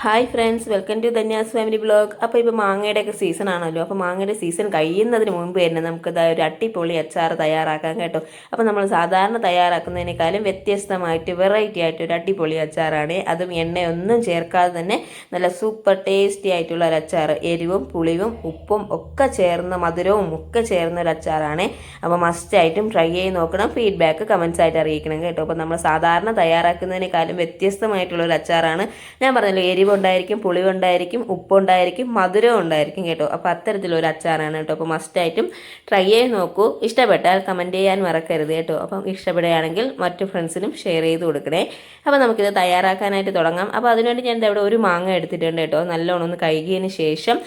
Hi friends, welcome to Dhanya's family blog. അപ്പോൾ ഇപ്പോൾ മാങ്ങയുടെയൊക്കെ season ആണല്ലോ. അപ്പോൾ മാങ്ങയുടെ സീസൺ കഴിയുന്നതിന് മുമ്പ് തന്നെ നമുക്കിത് ഒരു അടിപൊളി അച്ചാർ തയ്യാറാക്കാം കേട്ടോ. അപ്പോൾ നമ്മൾ സാധാരണ തയ്യാറാക്കുന്നതിനേക്കാളും വ്യത്യസ്തമായിട്ട് വെറൈറ്റി ആയിട്ട് ഒരു അടിപൊളി അച്ചാറാണ്. അതും എണ്ണയൊന്നും ചേർക്കാതെ തന്നെ നല്ല സൂപ്പർ ടേസ്റ്റി ആയിട്ടുള്ള ഒരു അച്ചാർ. എരിവും പുളിയും ഉപ്പും ഒക്കെ ചേർന്ന മധുരവും ഒക്കെ ചേർന്ന ഒരു അച്ചാറാണ്. അപ്പോൾ മസ്റ്റായിട്ടും ട്രൈ ചെയ്ത് നോക്കണം. ഫീഡ്ബാക്ക് കമൻസ് ആയിട്ട് അറിയിക്കണം കേട്ടോ. അപ്പോൾ നമ്മൾ സാധാരണ തയ്യാറാക്കുന്നതിനേക്കാളും വ്യത്യസ്തമായിട്ടുള്ള ഒരു അച്ചാറാണ്. ഞാൻ പറഞ്ഞല്ലോ, എരിവുണ്ടായിരിക്കും, പുളിവുണ്ടായിരിക്കും, ഉപ്പുണ്ടായിരിക്കും, മധുരവും ഉണ്ടായിരിക്കും കേട്ടോ. അപ്പോൾ അത്തരത്തിലൊരു അച്ചാറാണ് കേട്ടോ. അപ്പോൾ മസ്റ്റായിട്ടും ട്രൈ ചെയ്ത് നോക്കൂ. ഇഷ്ടപ്പെട്ടാൽ കമൻറ്റ് ചെയ്യാൻ മറക്കരുത് കേട്ടോ. അപ്പം ഇഷ്ടപ്പെടുകയാണെങ്കിൽ മറ്റു ഫ്രണ്ട്സിനും ഷെയർ ചെയ്ത് കൊടുക്കണേ. അപ്പോൾ നമുക്കിത് തയ്യാറാക്കാനായിട്ട് തുടങ്ങാം. അപ്പോൾ അതിനുവേണ്ടി ഞാൻ ഇവിടെ ഒരു മാങ്ങ എടുത്തിട്ടുണ്ട് കേട്ടോ. നല്ലോണം ഒന്ന് കഴുകിയതിന് ശേഷം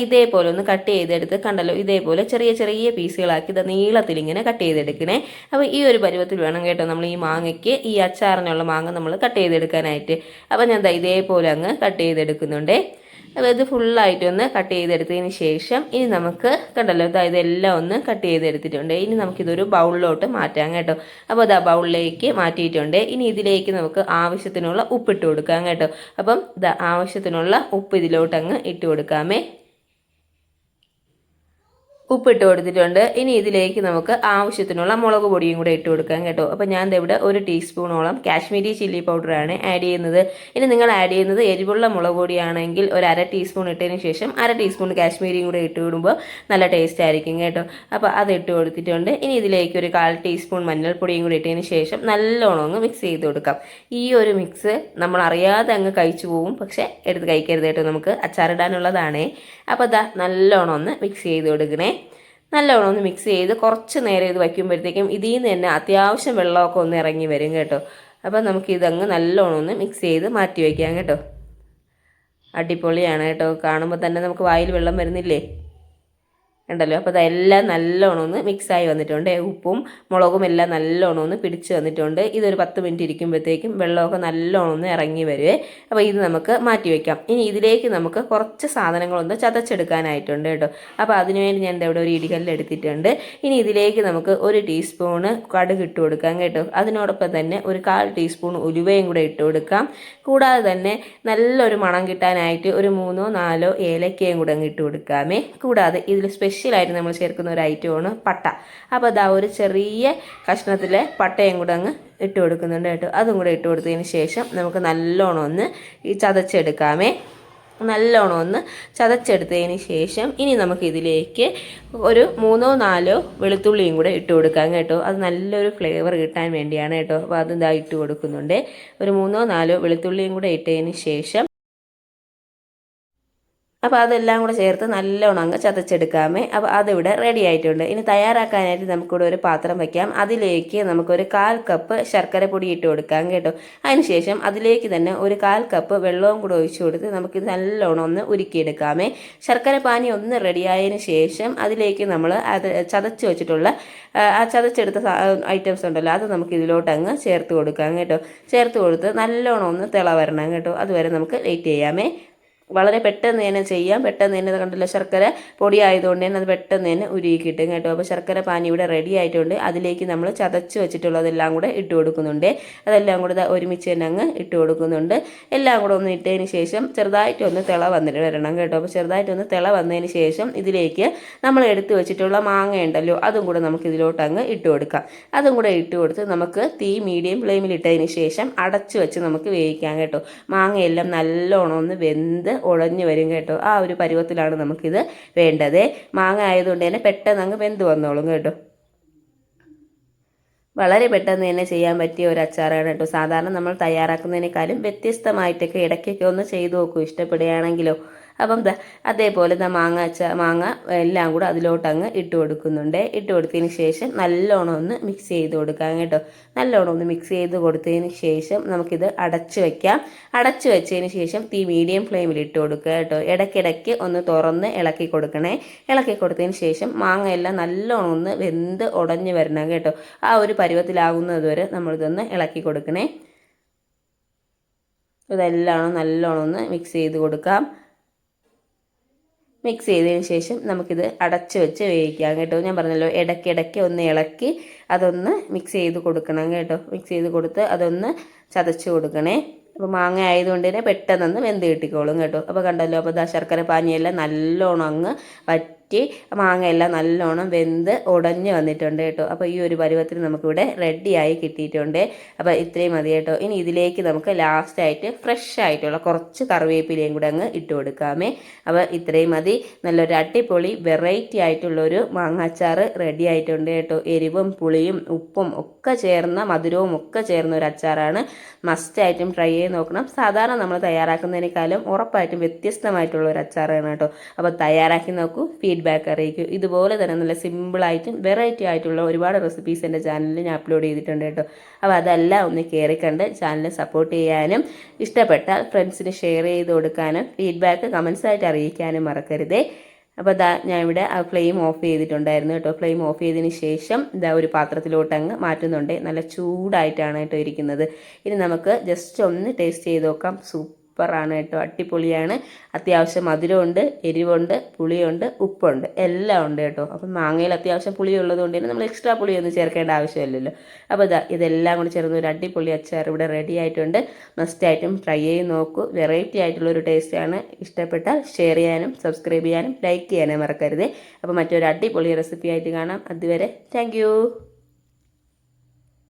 ഇതേപോലെ ഒന്ന് കട്ട് ചെയ്തെടുത്ത്, കണ്ടല്ലോ, ഇതേപോലെ ചെറിയ ചെറിയ പീസുകളാക്കി നീളത്തിൽ ഇങ്ങനെ കട്ട് ചെയ്തെടുക്കണേ. അപ്പോൾ ഈ ഒരു പരുവത്തിൽ വേണം കേട്ടോ നമ്മൾ ഈ മാങ്ങയ്ക്ക്, ഈ അച്ചാറിനുള്ള മാങ്ങ നമ്മൾ കട്ട് ചെയ്തെടുക്കാനായിട്ട്. അപ്പോൾ ഞാൻ ഇതേപോലെ അങ്ങ് കട്ട് ചെയ്തെടുക്കുന്നുണ്ട്. അപ്പോൾ ഇത് ഫുള്ളായിട്ടൊന്ന് കട്ട് ചെയ്തെടുത്തതിന് ശേഷം ഇനി നമുക്ക്, കണ്ടല്ലോ, ഇതെല്ലാം ഒന്ന് കട്ട് ചെയ്തെടുത്തിട്ടുണ്ട്. ഇനി നമുക്കിതൊരു ബൗളിലോട്ട് മാറ്റാം കേട്ടോ. അപ്പോൾ ബൗളിലേക്ക് മാറ്റിയിട്ടുണ്ട്. ഇനി ഇതിലേക്ക് നമുക്ക് ആവശ്യത്തിനുള്ള ഉപ്പിട്ട് കൊടുക്കാം കേട്ടോ. അപ്പം ആവശ്യത്തിനുള്ള ഉപ്പ് ഇതിലോട്ട് അങ്ങ് ഇട്ട് കൊടുക്കാമേ. ഉപ്പിട്ട് കൊടുത്തിട്ടുണ്ട്. ഇനി ഇതിലേക്ക് നമുക്ക് ആവശ്യത്തിനുള്ള മുളക് പൊടിയും കൂടെ ഇട്ട് കൊടുക്കാം കേട്ടോ. അപ്പോൾ ഞാൻ ഇവിടെ 1 ടീസ്പൂണോളം കാശ്മീരി ചില്ലി പൗഡറാണ് ആഡ് ചെയ്യുന്നത്. ഇനി നിങ്ങൾ ആഡ് ചെയ്യുന്നത് എരിവുള്ള മുളക് പൊടിയാണെങ്കിൽ ഒരു 1/2 ടീസ്പൂൺ ഇട്ടതിന് ശേഷം 1/2 ടീസ്പൂൺ കാശ്മീരിയും കൂടെ ഇട്ട് വിടുമ്പോൾ നല്ല ടേസ്റ്റ് ആയിരിക്കും കേട്ടോ. അപ്പോൾ അത് ഇട്ട് കൊടുത്തിട്ടുണ്ട്. ഇനി ഇതിലേക്ക് ഒരു 1/4 ടീസ്പൂൺ മഞ്ഞൾപ്പൊടിയും കൂടി ഇട്ടതിന് ശേഷം നല്ലോണം അങ്ങ് മിക്സ് ചെയ്ത് കൊടുക്കാം. ഈ ഒരു മിക്സ് നമ്മൾ അറിയാതെ അങ്ങ് കഴിച്ചു പോകും, പക്ഷേ എടുത്ത് കഴിക്കരുത് കേട്ടോ, നമുക്ക് അച്ചാറിടാനുള്ളതാണേ. അപ്പോൾ നല്ലോണം ഒന്ന് മിക്സ് ചെയ്ത് കൊടുക്കണേ. നല്ലോണം ഒന്ന് മിക്സ് ചെയ്ത് കുറച്ച് നേരം ഇത് വയ്ക്കുമ്പോഴത്തേക്കും ഇതിൽ നിന്ന് തന്നെ അത്യാവശ്യം വെള്ളമൊക്കെ ഒന്ന് ഇറങ്ങി വരും കേട്ടോ. അപ്പോൾ നമുക്കിതങ്ങ് നല്ലോണം ഒന്ന് മിക്സ് ചെയ്ത് മാറ്റി വയ്ക്കാം കേട്ടോ. അടിപൊളിയാണ് കേട്ടോ. കാണുമ്പോൾ തന്നെ നമുക്ക് വായിൽ വെള്ളം വരുന്നില്ലേ, ഉണ്ടല്ലോ. അപ്പോൾ അതെല്ലാം നല്ലോണം ഒന്ന് മിക്സായി വന്നിട്ടുണ്ട്. ഉപ്പും മുളകും എല്ലാം നല്ലോണം ഒന്ന് പിടിച്ച് വന്നിട്ടുണ്ട്. ഇതൊരു 10 മിനിറ്റ് ഇരിക്കുമ്പോഴത്തേക്കും വെള്ളമൊക്കെ നല്ലോണം ഒന്ന് ഇറങ്ങി വരുവേ. അപ്പോൾ ഇത് നമുക്ക് മാറ്റി വയ്ക്കാം. ഇനി ഇതിലേക്ക് നമുക്ക് കുറച്ച് സാധനങ്ങളൊന്ന് ചതച്ചെടുക്കാനായിട്ടുണ്ട് കേട്ടോ. അപ്പോൾ അതിനുവേണ്ടി ഞാൻ ഇവിടെ ഒരു ഇടികല്ല് എടുത്തിട്ടുണ്ട്. ഇനി ഇതിലേക്ക് നമുക്ക് 1 ടീസ്പൂണ് കടുക് ഇട്ട് കൊടുക്കാം കേട്ടോ. അതിനോടൊപ്പം തന്നെ ഒരു 1/4 ടീസ്പൂൺ ഉലുവയും കൂടെ ഇട്ട് കൊടുക്കാം. കൂടാതെ തന്നെ നല്ലൊരു മണം കിട്ടാനായിട്ട് ഒരു 3 or 4 ഏലക്കയും കൂടെ അങ്ങ് ഇട്ട് കൊടുക്കാമേ. കൂടാതെ ഇതിൽ സ്പെഷ്യലായിട്ട് നമ്മൾ ചേർക്കുന്ന ഒരു ഐറ്റമാണ് പട്ട. അപ്പോൾ ഒരു ചെറിയ കഷ്ണത്തിലെ പട്ടയും കൂടെ അങ്ങ് ഇട്ട് കൊടുക്കുന്നുണ്ട് കേട്ടോ. അതും കൂടെ ഇട്ട് കൊടുത്തതിന് ശേഷം നമുക്ക് നല്ലോണം ഒന്ന് ചതച്ചെടുക്കാമേ. നല്ലോണം ഒന്ന് ചതച്ചെടുത്തതിന് ശേഷം ഇനി നമുക്കിതിലേക്ക് ഒരു 3 or 4 വെളുത്തുള്ളിയും കൂടെ ഇട്ട് കൊടുക്കാം കേട്ടോ. അത് നല്ലൊരു ഫ്ലേവർ കിട്ടാൻ വേണ്ടിയാണ് കേട്ടോ. അപ്പോൾ അത് ഇട്ട് കൊടുക്കുന്നുണ്ട്. ഒരു 3 or 4 വെളുത്തുള്ളിയും കൂടെ ഇട്ടതിന് ശേഷം അപ്പോൾ അതെല്ലാം കൂടെ ചേർത്ത് നല്ലോണം അങ്ങ് ചതച്ചെടുക്കാമേ. അപ്പോൾ അതിവിടെ റെഡി ആയിട്ടുണ്ട്. ഇനി തയ്യാറാക്കാനായിട്ട് നമുക്കിവിടെ ഒരു പാത്രം വയ്ക്കാം. അതിലേക്ക് നമുക്കൊരു 1/4 കപ്പ് ശർക്കര പൊടി ഇട്ട് കൊടുക്കാം കേട്ടോ. അതിനുശേഷം അതിലേക്ക് തന്നെ ഒരു 1/4 കപ്പ് വെള്ളവും കൂടെ ഒഴിച്ചു കൊടുത്ത് നമുക്കിത് നല്ലോണം ഒന്ന് ഉരുക്കിയെടുക്കാമേ. ശർക്കര പാനി ഒന്ന് റെഡിയായതിന് ശേഷം അതിലേക്ക് നമ്മൾ അത് ചതച്ച് വെച്ചിട്ടുള്ള ആ ചതച്ചെടുത്ത ഐറ്റംസ് ഉണ്ടല്ലോ, അത് നമുക്ക് ഇതിലോട്ട് അങ്ങ് ചേർത്ത് കൊടുക്കാം കേട്ടോ. ചേർത്ത് കൊടുത്ത് നല്ലോണം ഒന്ന് തിള വരണം കേട്ടോ. അതുവരെ നമുക്ക് വെയിറ്റ് ചെയ്യാമേ. വളരെ പെട്ടെന്ന് തന്നെ ചെയ്യാം. പെട്ടെന്ന് തന്നെ കണ്ടല്ലോ, ശർക്കര പൊടി ആയതുകൊണ്ട് തന്നെ അത് പെട്ടെന്ന് തന്നെ ഉരുകി കിട്ടും കേട്ടോ. അപ്പോൾ ശർക്കര പാനി ഇവിടെ റെഡി ആയിട്ടുണ്ട്. അതിലേക്ക് നമ്മൾ ചതച്ച് വെച്ചിട്ടുള്ളതെല്ലാം കൂടെ ഇട്ട് കൊടുക്കുന്നുണ്ട്. അതെല്ലാം കൂടെ ഒരുമിച്ച് തന്നെ അങ്ങ് ഇട്ട് കൊടുക്കുന്നുണ്ട്. എല്ലാം കൂടെ ഒന്ന് ഇട്ടതിന് ശേഷം ചെറുതായിട്ടൊന്ന് തിള വന്നിട്ട് വരണം കേട്ടോ. അപ്പോൾ ചെറുതായിട്ടൊന്ന് തിള വന്നതിന് ശേഷം ഇതിലേക്ക് നമ്മൾ എടുത്ത് വെച്ചിട്ടുള്ള മാങ്ങ ഉണ്ടല്ലോ, അതും കൂടെ നമുക്ക് ഇതിലോട്ട് അങ്ങ് ഇട്ട് കൊടുക്കാം. അതും കൂടെ ഇട്ട് കൊടുത്ത് നമുക്ക് തീ മീഡിയം ഫ്ലെയിമിൽ ഇട്ടതിന് ശേഷം അടച്ച് വെച്ച് നമുക്ക് വേവിക്കാം കേട്ടോ. മാങ്ങയെല്ലാം നല്ലോണം ഒന്ന് വെന്ത് ഉടഞ്ഞു വരും കേട്ടോ. ആ ഒരു പരുവത്തിലാണ് നമുക്കിത് വേണ്ടത്. മാങ്ങ ആയതുകൊണ്ട് തന്നെ പെട്ടെന്ന് അങ്ങ് വെന്ത് വന്നോളും കേട്ടോ. വളരെ പെട്ടെന്ന് തന്നെ ചെയ്യാൻ പറ്റിയ ഒരു അച്ചാറാണ് കേട്ടോ. സാധാരണ നമ്മൾ തയ്യാറാക്കുന്നതിനേക്കാളും വ്യത്യസ്തമായിട്ടൊക്കെ ഇടയ്ക്കൊക്കെ ഒന്ന് ചെയ്തു നോക്കൂ, ഇഷ്ടപ്പെടുകയാണെങ്കിലോ. അപ്പം അതേപോലെ മാങ്ങ എല്ലാം കൂടെ അതിലോട്ട് അങ്ങ് ഇട്ട് കൊടുക്കുന്നുണ്ട്. ഇട്ട് കൊടുത്തതിന് ശേഷം നല്ലോണം ഒന്ന് മിക്സ് ചെയ്ത് കൊടുക്കാം കേട്ടോ. നല്ലോണം ഒന്ന് മിക്സ് ചെയ്ത് കൊടുത്തതിന് ശേഷം നമുക്കിത് അടച്ച് വയ്ക്കാം. അടച്ച് വെച്ചതിന് ശേഷം തീ മീഡിയം ഫ്ലെയിമിൽ ഇട്ട് കൊടുക്കുക കേട്ടോ. ഇടയ്ക്കിടയ്ക്ക് ഒന്ന് തുറന്ന് ഇളക്കി കൊടുക്കണേ. ഇളക്കി കൊടുത്തതിന് ശേഷം മാങ്ങ എല്ലാം നല്ലോണം ഒന്ന് വെന്ത് ഉടഞ്ഞു വരണം കേട്ടോ. ആ ഒരു പരുവത്തിലാകുന്നത് വരെ നമ്മളിതൊന്ന് ഇളക്കി കൊടുക്കണേ. ഇതെല്ലാം നല്ലോണം ഒന്ന് മിക്സ് ചെയ്ത് കൊടുക്കാം. മിക്സ് ചെയ്തതിന് ശേഷം നമുക്കിത് അടച്ച് വെച്ച് വേവിക്കാം കേട്ടോ. ഞാൻ പറഞ്ഞല്ലോ ഇടയ്ക്കിടയ്ക്ക് ഒന്ന് ഇളക്കി അതൊന്ന് മിക്സ് ചെയ്ത് കൊടുക്കണം കേട്ടോ. മിക്സ് ചെയ്ത് കൊടുത്ത് അതൊന്ന് ചതച്ച് കൊടുക്കണേ. അപ്പോൾ മാങ്ങ ആയതുകൊണ്ട് തന്നെ പെട്ടെന്ന് വെന്ത് കിട്ടിക്കോളും കേട്ടോ. അപ്പോൾ കണ്ടല്ലോ, അപ്പോൾ ഇതാ ശർക്കര പാനിയെല്ലാം നല്ലോണം അങ്ങ് വറ്റി മാങ്ങയെല്ലാം നല്ലോണം വെന്ത് ഉടഞ്ഞ് വന്നിട്ടുണ്ട് കേട്ടോ. അപ്പോൾ ഈ ഒരു പരുവത്തിന് നമുക്കിവിടെ റെഡിയായി കിട്ടിയിട്ടുണ്ട്. അപ്പോൾ ഇത്രയും മതി കേട്ടോ. ഇനി ഇതിലേക്ക് നമുക്ക് ലാസ്റ്റായിട്ട് ഫ്രഷ് ആയിട്ടുള്ള കുറച്ച് കറിവേപ്പിലയും കൂടെ അങ്ങ് ഇട്ട് കൊടുക്കാമേ. അപ്പോൾ ഇത്രയും മതി. നല്ലൊരു അടിപൊളി വെറൈറ്റി ആയിട്ടുള്ളൊരു മാങ്ങാച്ചാറ് റെഡി ആയിട്ടുണ്ട് കേട്ടോ. എരിവും പുളിയും ഉപ്പും ഒക്കെ ചേർന്ന മധുരവും ഒക്കെ ചേർന്ന ഒരു അച്ചാറാണ്. മസ്റ്റായിട്ടും ട്രൈ ചെയ്ത് നോക്കണം. സാധാരണ നമ്മൾ തയ്യാറാക്കുന്നതിനേക്കാളും ഉറപ്പായിട്ടും വ്യത്യസ്തമായിട്ടുള്ള ഒരു അച്ചാറാണ് കേട്ടോ. അപ്പോൾ തയ്യാറാക്കി നോക്കൂ, ഫീഡ്ബാക്ക് അറിയിക്കൂ. ഇതുപോലെ തന്നെ നല്ല സിമ്പിളായിട്ടും വെറൈറ്റി ആയിട്ടുള്ള ഒരുപാട് റെസിപ്പീസ് എൻ്റെ ചാനലിൽ ഞാൻ അപ്ലോഡ് ചെയ്തിട്ടുണ്ട് കേട്ടോ. അപ്പോൾ അതെല്ലാം ഒന്ന് കയറി കണ്ട് ചാനൽ സപ്പോർട്ട് ചെയ്യാനും ഇഷ്ടപ്പെട്ടാൽ ഫ്രണ്ട്സിന് ഷെയർ ചെയ്ത് കൊടുക്കാനും ഫീഡ്ബാക്ക് കമൻസായിട്ട് അറിയിക്കാനും മറക്കരുതേ. അപ്പോൾ ഞാൻ ഇവിടെ ആ ഫ്ലെയിം ഓഫ് ചെയ്തിട്ടുണ്ടായിരുന്നു കേട്ടോ. ഫ്ലെയിം ഓഫ് ചെയ്തതിന് ശേഷം ഒരു പാത്രത്തിലോട്ട് അങ്ങ് മാറ്റുന്നുണ്ട്. നല്ല ചൂടായിട്ടാണ് കേട്ടോ ഇരിക്കുന്നത്. ഇനി നമുക്ക് ജസ്റ്റ് ഒന്ന് ടേസ്റ്റ് ചെയ്ത് നോക്കാം. സൂപ്പറാണ് കേട്ടോ, അടിപൊളിയാണ്. അത്യാവശ്യം മധുരമുണ്ട്, എരിവുണ്ട്, പുളിയുണ്ട്, ഉപ്പുണ്ട്, എല്ലാം ഉണ്ട് കേട്ടോ. അപ്പം മാങ്ങയിൽ അത്യാവശ്യം പുളി ഉള്ളതുകൊണ്ട് തന്നെ നമ്മൾ എക്സ്ട്രാ പുളിയൊന്നും ചേർക്കേണ്ട ആവശ്യമില്ലല്ലോ. അപ്പോൾ ഇതെല്ലാം കൂടി ചേർന്ന് ഒരു അടിപൊളി അച്ചാർ ഇവിടെ റെഡി ആയിട്ടുണ്ട്. മസ്റ്റായിട്ടും ട്രൈ ചെയ്ത് നോക്കൂ. വെറൈറ്റി ആയിട്ടുള്ളൊരു ടേസ്റ്റാണ്. ഇഷ്ടപ്പെട്ടാൽ ഷെയർ ചെയ്യാനും സബ്സ്ക്രൈബ് ചെയ്യാനും ലൈക്ക് ചെയ്യാനും മറക്കരുത്. അപ്പോൾ മറ്റൊരു അടിപൊളി റെസിപ്പി ആയിട്ട് കാണാം. അതുവരെ താങ്ക്